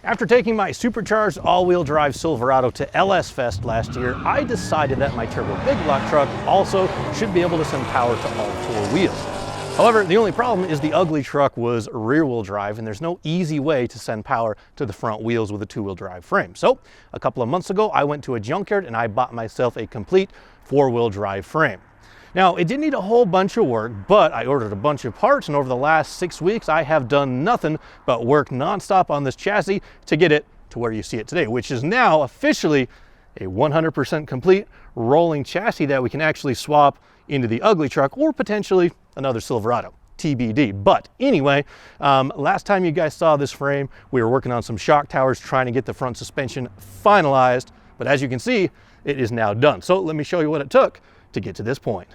After taking my supercharged all-wheel drive Silverado to LS Fest last year, I decided that my turbo big block truck also should be able to send power to all four wheels. However, the only problem is the ugly truck was rear-wheel drive, and there's no easy way to send power to the front wheels with a two-wheel drive frame. So a couple of months ago, I went to a junkyard and I bought myself a complete four-wheel drive frame. Now, it didn't need a whole bunch of work, but I ordered a bunch of parts, and over the last 6 weeks, I have done nothing but work nonstop on this chassis to get it to where you see it today, which is now officially a 100% complete rolling chassis that we can actually swap into the ugly truck or potentially another Silverado. TBD. But anyway, last time you guys saw this frame, we were working on some shock towers trying to get the front suspension finalized, but as you can see, it is now done. So let me show you what it took to get to this point.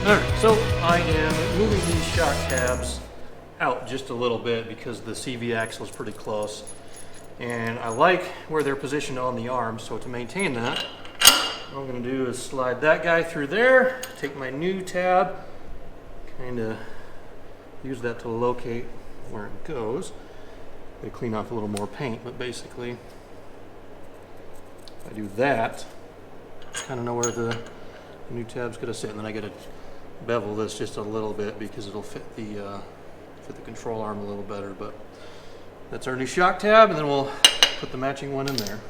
Alright, so I am moving these shock tabs out just a little bit because the CV axle is pretty close. And I like where they're positioned on the arms, so to maintain that, what I'm going to do is slide that guy through there, take my new tab, kind of use that to locate where it goes. They clean off a little more paint, but basically, if I do that, I kind of know where the new tab's going to sit, and then I got to bevel this just a little bit because it'll fit the control arm a little better. But that's our new shock tab, and then we'll put the matching one in there.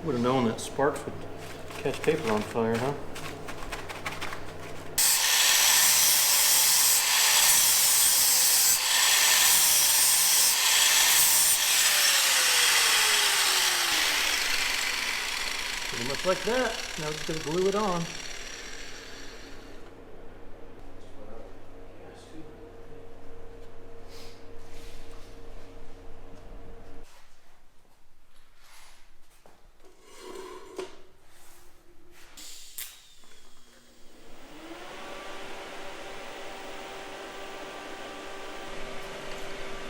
Would have known that sparks would catch paper on fire, huh? Just like that. Now we're just going to glue it on.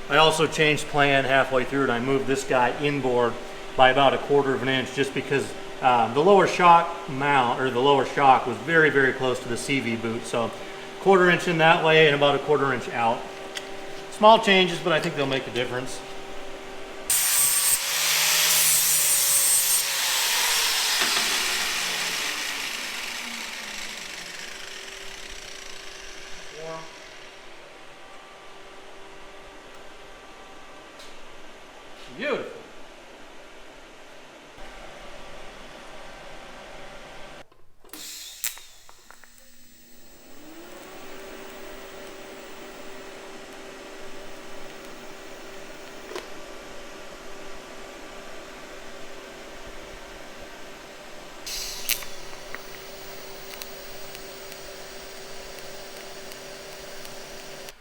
I also changed plan halfway through and I moved this guy inboard by about 1/4 of an inch just because the lower shock mount, or the lower shock, was very, very close to the CV boot. So 1/4 inch in that way and about 1/4 inch out. Small changes, but I think they'll make a difference. Beautiful.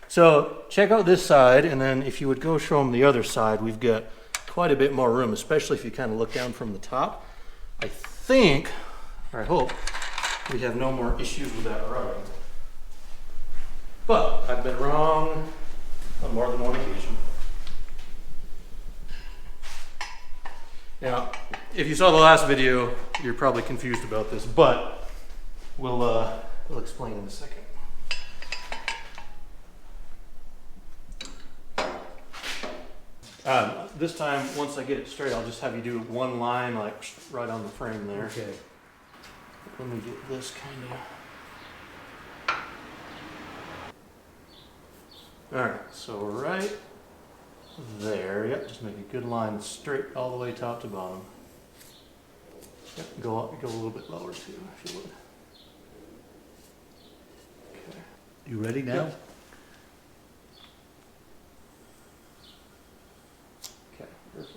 So check out this side, and then if you would go show them the other side, we've got quite a bit more room, especially if you kind of look down from the top. I think, or I hope, we have no more issues with that rubbing. But I've been wrong on more than one occasion. Now, if you saw the last video, you're probably confused about this, but we'll explain in a second. This time, once I get it straight, I'll just have you do one line, like right on the frame there. Okay. Let me get this kind of. All right, so right there. Yep, just make a good line straight all the way top to bottom. Yep, go up, go a little bit lower too, if you would. Okay. You ready now? Yep. Okay, perfect.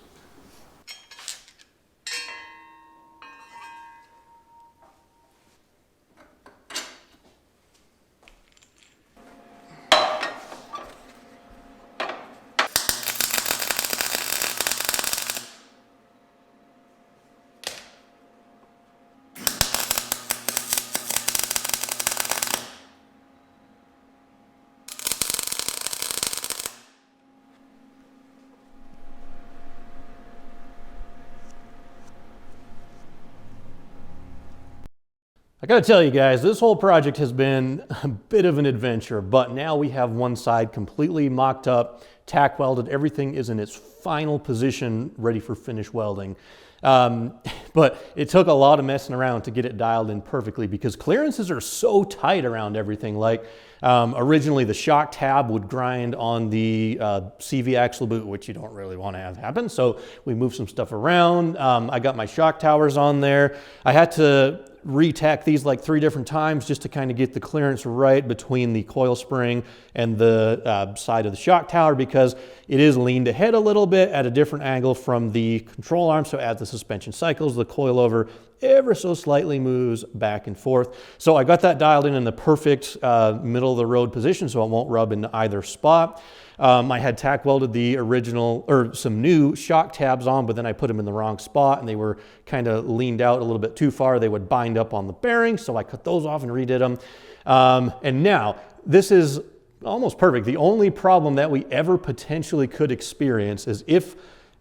I gotta tell you guys, this whole project has been a bit of an adventure, but now we have one side completely mocked up, tack welded, everything is in its final position, ready for finish welding. But it took a lot of messing around to get it dialed in perfectly because clearances are so tight around everything. Like originally the shock tab would grind on the CV axle boot, which you don't really want to have happen. So we moved some stuff around. I got my shock towers on there. I had to re-tack these like 3 different times just to kind of get the clearance right between the coil spring and the side of the shock tower because it is leaned ahead a little bit at a different angle from the control arm. So as the suspension cycles, the coilover ever so slightly moves back and forth. So I got that dialed in the perfect middle of the road position so it won't rub in either spot. I had tack welded the original, or some new shock tabs on, but then I put them in the wrong spot and they were kind of leaned out a little bit too far. They would bind up on the bearings, so I cut those off and redid them. And now, this is almost perfect. The only problem that we ever potentially could experience is if,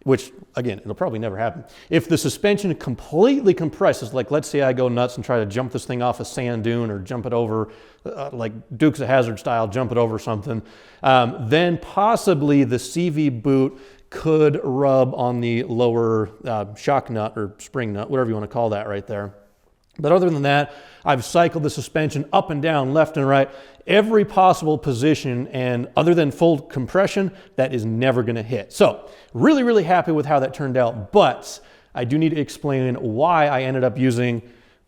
which again, it'll probably never happen, if the suspension completely compresses, like let's say I go nuts and try to jump this thing off a sand dune or jump it over, like Dukes of Hazzard style, jump it over something, then possibly the CV boot could rub on the lower shock nut or spring nut, whatever you want to call that right there. But other than that, I've cycled the suspension up and down, left and right, every possible position, and other than full compression, that is never going to hit. So really, really happy with how that turned out, but I do need to explain why I ended up using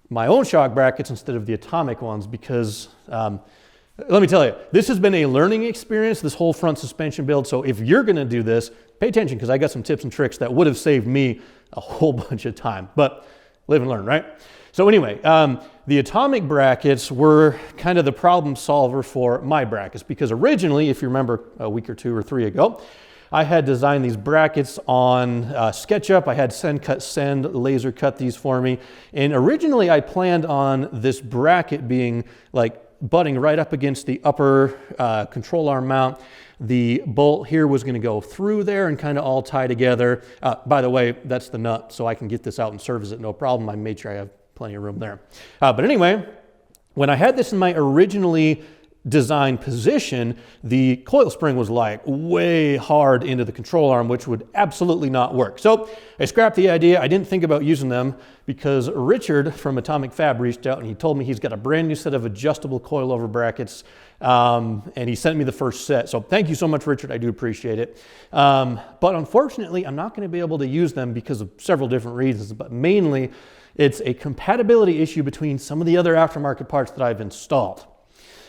my own shock brackets instead of the Atomic ones because let me tell you, this has been a learning experience, this whole front suspension build. So if you're going to do this, pay attention because I got some tips and tricks that would have saved me a whole bunch of time. But live and learn, right? So anyway, the atomic brackets were kind of the problem solver for my brackets, because originally, if you remember a week or 2 or 3 ago, I had designed these brackets on SketchUp. I had Send laser cut these for me. And originally I planned on this bracket being like butting right up against the upper control arm mount. The bolt here was going to go through there and kind of all tie together. By the way, that's the nut, so I can get this out and service it no problem. I made sure I have plenty of room there. But anyway, when I had this in my originally designed position, the coil spring was like way hard into the control arm, which would absolutely not work. So I scrapped the idea. I didn't think about using them because Richard from Atomic Fab reached out and he told me he's got a brand new set of adjustable coilover brackets, and he sent me the first set. So thank you so much, Richard. I do appreciate it. But unfortunately, I'm not going to be able to use them because of several different reasons, but mainly it's a compatibility issue between some of the other aftermarket parts that I've installed.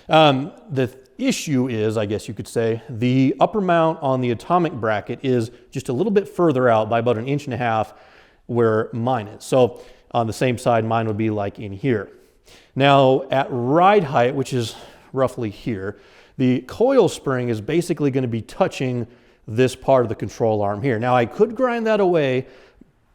The issue is, I guess you could say, the upper mount on the Atomic bracket is just a little bit further out by about 1.5 inches where mine is. So on the same side, mine would be like in here. Now at ride height, which is roughly here, the coil spring is basically going to be touching this part of the control arm here. Now I could grind that away,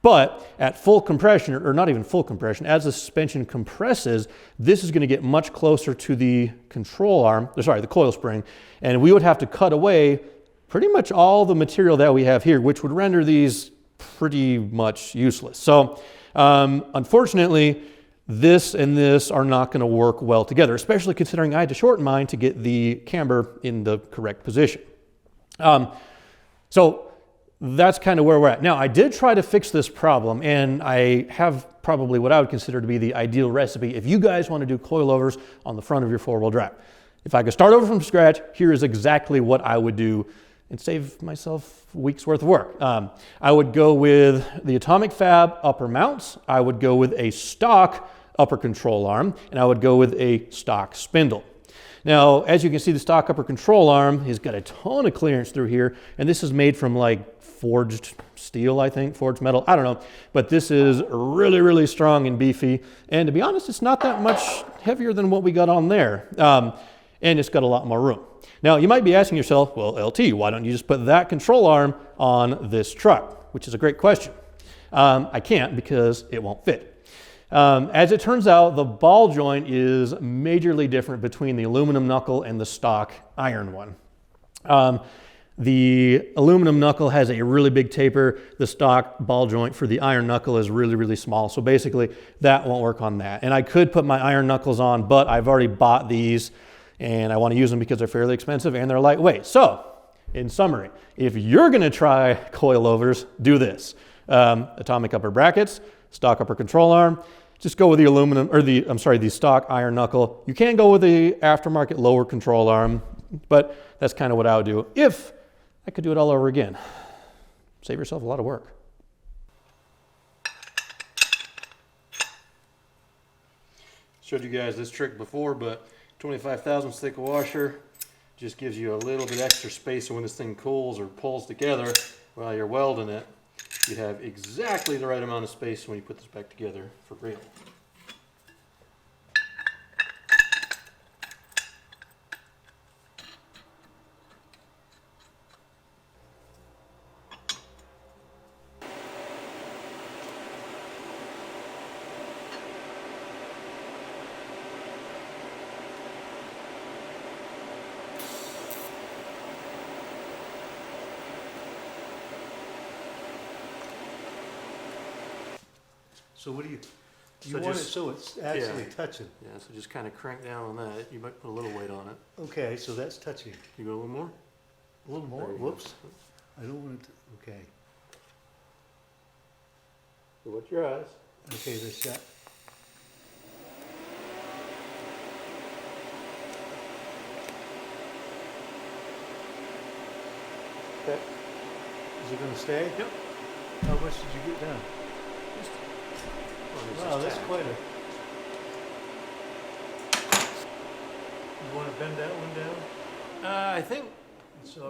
but at full compression, or not even full compression, as the suspension compresses, this is going to get much closer to the control arm, sorry, the coil spring, and we would have to cut away pretty much all the material that we have here, which would render these pretty much useless. So unfortunately, this and this are not going to work well together, especially considering I had to shorten mine to get the camber in the correct position. So that's kind of where we're at. Now, I did try to fix this problem, and I have probably what I would consider to be the ideal recipe if you guys want to do coilovers on the front of your four-wheel drive. If I could start over from scratch, here is exactly what I would do and save myself a week's worth of work. I would go with the Atomic Fab upper mounts. I would go with a stock upper control arm, and I would go with a stock spindle. Now, as you can see, the stock upper control arm has got a ton of clearance through here, and this is made from like forged steel, I think, forged metal, I don't know. But this is really, really strong and beefy. And to be honest, it's not that much heavier than what we got on there. And it's got a lot more room. Now, you might be asking yourself, well, LT, why don't you just put that control arm on this truck? Which is a great question. I can't because it won't fit. As it turns out, the ball joint is majorly different between the aluminum knuckle and the stock iron one. The aluminum knuckle has a really big taper. The stock ball joint for the iron knuckle is really, really small. So basically, that won't work on that. And I could put my iron knuckles on, but I've already bought these, and I want to use them because they're fairly expensive and they're lightweight. So, in summary, if you're going to try coilovers, do this. Atomic upper brackets, stock upper control arm. Just go with the aluminum, or the stock iron knuckle. You can go with the aftermarket lower control arm, but that's kind of what I would do if I could do it all over again. Save yourself a lot of work. Showed you guys this trick before, but 25 thousandths thick washer just gives you a little bit extra space, so when this thing cools or pulls together while you're welding it, you have exactly the right amount of space when you put this back together for real. So what do you want it so it's actually touching? Yeah, so just kind of crank down on that. You might put a little weight on it. Okay, so that's touching. You go a little more? A little more? Whoops. I don't want it to, okay. So watch your eyes. Okay, this shot. Okay. Is it going to stay? Yep. How much did you get done? Wow, that's quite a... You want to bend that one down? I think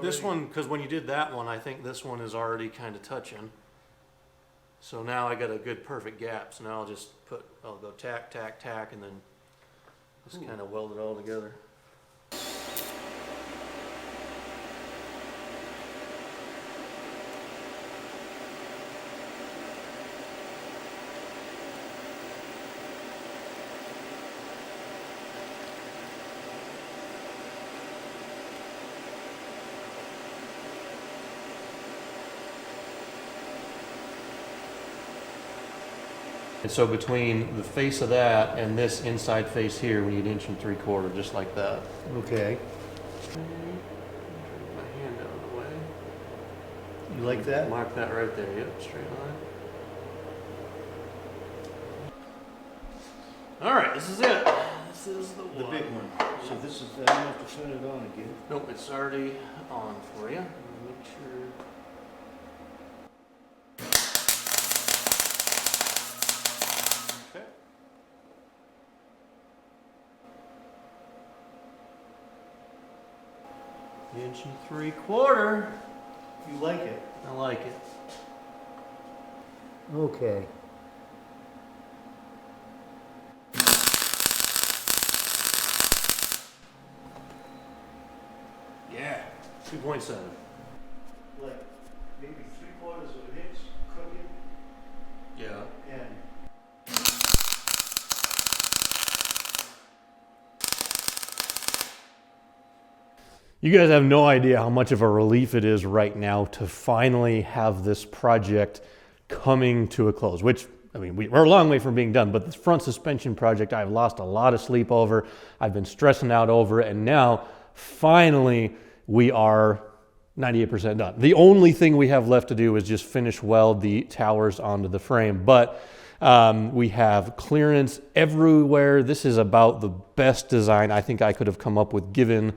this one, because when you did that one, I think this one is already kind of touching. So now I got a good perfect gap. So now I'll go tack, tack, tack, and then just kind of weld it all together. And so between the face of that and this inside face here, we need 1 3/4, just like that. Okay. My hand out of the way. You like that? Mark that right there, yep, straight line. All right, this is it. This is the one. The big one. So this is, I don't have to turn it on again. Nope, it's already on for you. Make sure. Okay. 1 3/4. You like it? I like it. Okay. Yeah, 2.7. Like maybe 3/4 of an inch crooked Yeah. and You guys have no idea how much of a relief it is right now to finally have this project coming to a close, which, I mean, we're a long way from being done, but this front suspension project, I've lost a lot of sleep over. I've been stressing out over it, and now, finally, we are 98% done. The only thing we have left to do is just finish weld the towers onto the frame, but we have clearance everywhere. This is about the best design I think I could have come up with given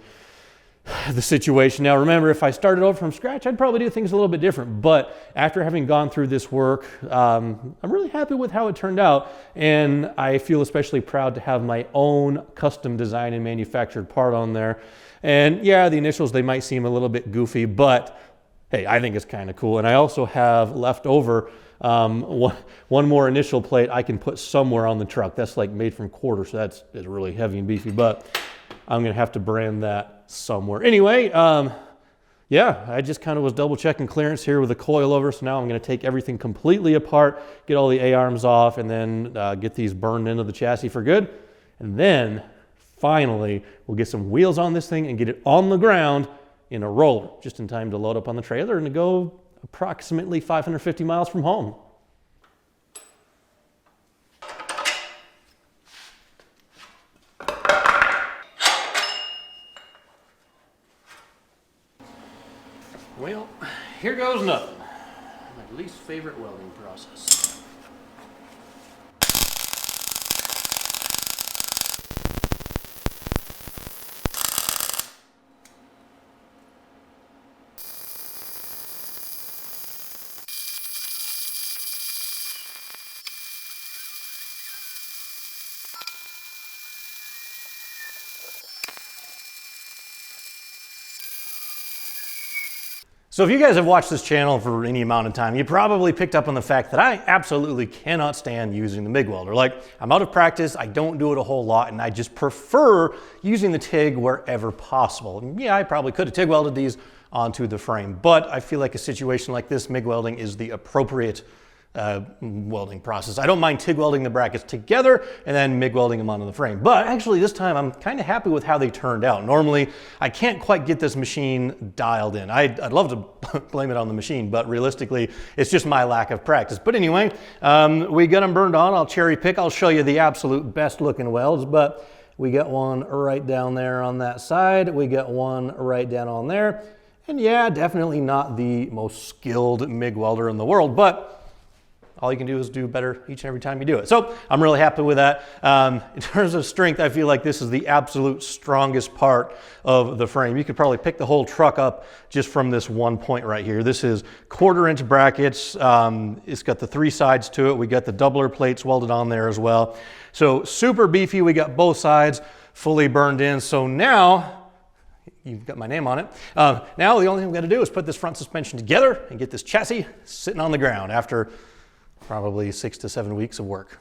the situation. Now remember, if I started over from scratch, I'd probably do things a little bit different, but after having gone through this work, I'm really happy with how it turned out, and I feel especially proud to have my own custom design and manufactured part on there. And yeah, the initials, they might seem a little bit goofy, but hey, I think it's kind of cool. And I also have left over one more initial plate I can put somewhere on the truck. That's like made from quarter, so that's really heavy and beefy, but I'm gonna have to brand that somewhere. Anyway, yeah, I just kind of was double checking clearance here with a coil over, so now I'm gonna take everything completely apart, get all the A-arms off, and then get these burned into the chassis for good. And then, finally, we'll get some wheels on this thing and get it on the ground in a roller, just in time to load up on the trailer and to go approximately 550 miles from home. Well, here goes nothing. My least favorite welding process. So if you guys have watched this channel for any amount of time, you probably picked up on the fact that I absolutely cannot stand using the MIG welder. Like, I'm out of practice, I don't do it a whole lot, and I just prefer using the TIG wherever possible. And yeah, I probably could have TIG welded these onto the frame, but I feel like a situation like this, MIG welding is the appropriate welding process. I don't mind TIG welding the brackets together and then MIG welding them onto the frame. But actually this time I'm kind of happy with how they turned out. Normally I can't quite get this machine dialed in. I'd love to blame it on the machine, but realistically it's just my lack of practice. But anyway, we got them burned on. I'll cherry pick. I'll show you the absolute best looking welds, but we got one right down there on that side. We got one right down on there. And yeah, definitely not the most skilled MIG welder in the world, but all you can do is do better each and every time you do it. So I'm really happy with that. In terms of strength, I feel like this is the absolute strongest part of the frame. You could probably pick the whole truck up just from this one point right here. This is 1/4 inch brackets. It's got the 3 sides to it. We got the doubler plates welded on there as well. So super beefy. We got both sides fully burned in. So now, you've got my name on it. Now the only thing we got to do is put this front suspension together and get this chassis sitting on the ground after probably 6 to 7 weeks of work.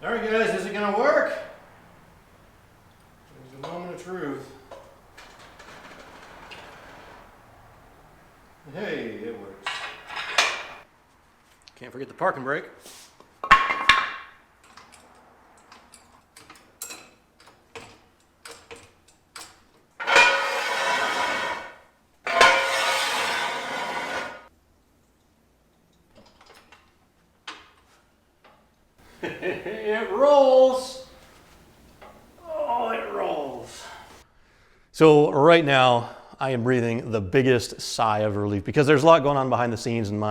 All right, guys, is it gonna work? There's the moment of truth. Hey, it works. Can't forget the parking brake. It rolls. Oh, it rolls. So right now, I am breathing the biggest sigh of relief because there's a lot going on behind the scenes and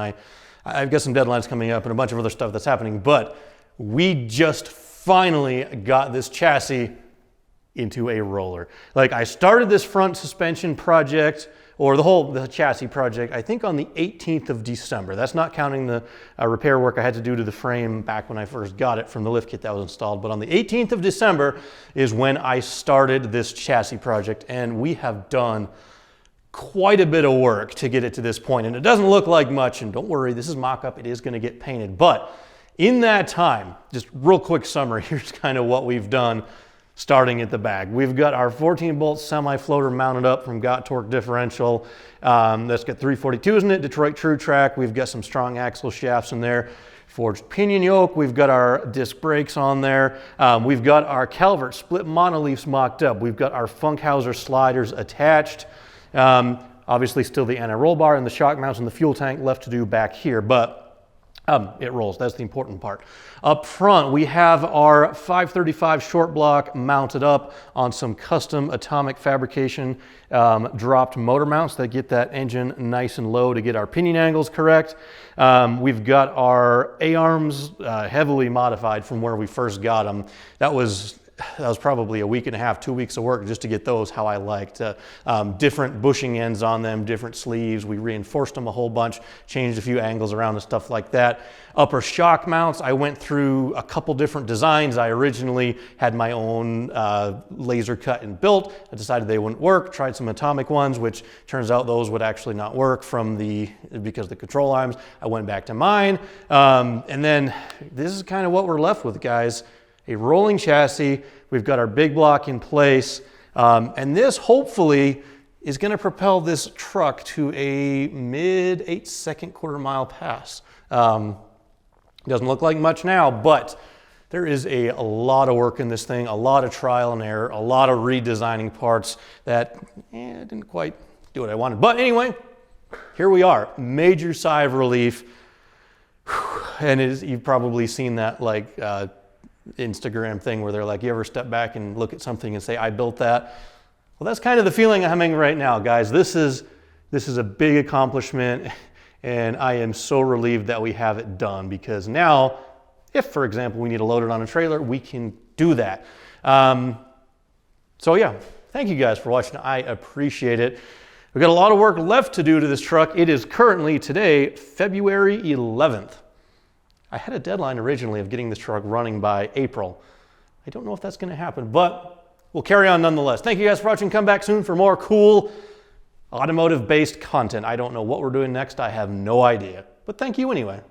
I've got some deadlines coming up and a bunch of other stuff that's happening, but we just finally got this chassis into a roller. Like, I started this front suspension project, or the chassis project, I think on the 18th of December. That's not counting the repair work I had to do to the frame back when I first got it from the lift kit that was installed. But on the 18th of December is when I started this chassis project, and we have done quite a bit of work to get it to this point. And it doesn't look like much, and don't worry, this is mock-up, it is gonna get painted. But in that time, just real quick summary, here's kind of what we've done starting at the bag. We've got our 14-bolt semi-floater mounted up from Got Torque differential. That's got 342s in it, Detroit True Track. We've got some strong axle shafts in there. Forged pinion yoke. We've got our disc brakes on there. We've got our Calvert split monoleafs mocked up. We've got our Funkhauser sliders attached. Obviously still the anti-roll bar and the shock mounts and the fuel tank left to do back here. But It rolls, that's the important part. Up front, we have our 535 short block mounted up on some custom Atomic Fabrication dropped motor mounts that get that engine nice and low to get our pinion angles correct. We've got our A-arms heavily modified from where we first got them. That was probably a week and a half, 2 weeks of work just to get those how I liked. Different bushing ends on them, different sleeves. We reinforced them a whole bunch, changed a few angles around and stuff like that. Upper shock mounts, I went through a couple different designs. I originally had my own laser cut and built. I decided they wouldn't work, tried some Atomic ones, which turns out those would actually not work because of the control arms. I went back to mine. And then this is kind of what we're left with, guys. A rolling chassis, we've got our big block in place, and this hopefully is going to propel this truck to a mid 8-second quarter-mile pass. Doesn't look like much now, but there is a lot of work in this thing, a lot of trial and error, a lot of redesigning parts that didn't quite do what I wanted. But anyway, here we are, major sigh of relief, and you've probably seen that like Instagram thing where they're like, you ever step back and look at something and say, I built that? Well, that's kind of the feeling I'm having right now, guys. This is a big accomplishment, and I am so relieved that we have it done, because now, if, for example, we need to load it on a trailer, we can do that. So yeah, thank you guys for watching. I appreciate it. We've got a lot of work left to do to this truck. It is currently today, February 11th. I had a deadline originally of getting this truck running by April. I don't know if that's going to happen, but we'll carry on nonetheless. Thank you guys for watching. Come back soon for more cool automotive-based content. I don't know what we're doing next. I have no idea, but thank you anyway.